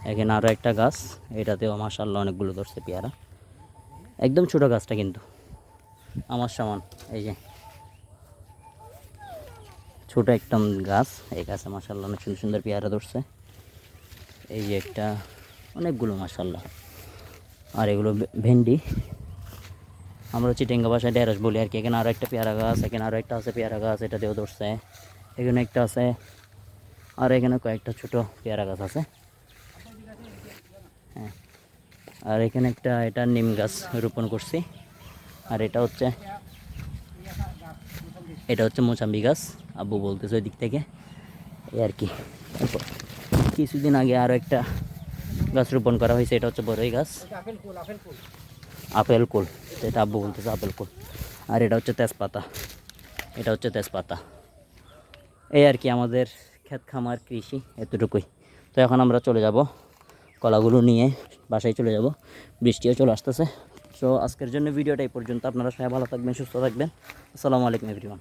এখানে আরও একটা গাছ, এটাতেও মাশাআল্লাহ অনেকগুলো ধরছে পেয়ারা। একদম ছোটো গাছটা কিন্তু আমার সমান। এই যে ছোটো একদম গাছ, এই গাছে মাশাআল্লাহ অনেক সুন্দর সুন্দর পেয়ারা ধরছে। এই যে একটা, অনেকগুলো মাশাআল্লাহ। আর এগুলো ভেন্ডি, আমরা চিটেঙ্গা ভাষায় ঢেঁড়স বলি আর কি। এখানে আরও একটা পেয়ারা গাছ, এখানে আরও একটা আছে পেয়ারা গাছ, এটাতেও ধরছে। এখানে একটা আছে, আর এখানে কয়েকটা ছোটো পেয়ারা গাছ আছে। হ্যাঁ, আর এখানে একটা, এটা নিম গাছ রোপণ করছি। আর এটা হচ্ছে মোসাম্বি গাছ, আব্বু বলতেছে ওই দিক থেকে, এই আর কি। তারপর কিছুদিন আগে আরও একটা গাছ রোপণ করা হয়েছে, এটা হচ্ছে বড়ই গাছ, আপেল কুল, এটা আব্বু বলতেছে আপেল কুল। আর এটা হচ্ছে তেজপাতা, এটা হচ্ছে তেজপাতা। এই আর কি আমাদের ক্ষেত খামার কৃষি এতটুকুই। তো এখন আমরা চলে যাব কলাগুলো নিয়ে বাসায় চলে যাব, বৃষ্টিও চলে আসতেছে। সো আজকের জন্য ভিডিওটা এই পর্যন্ত। আপনারা সবাই ভালো থাকবেন, সুস্থ থাকবেন। আসসালামু আলাইকুম এভরিওয়ান।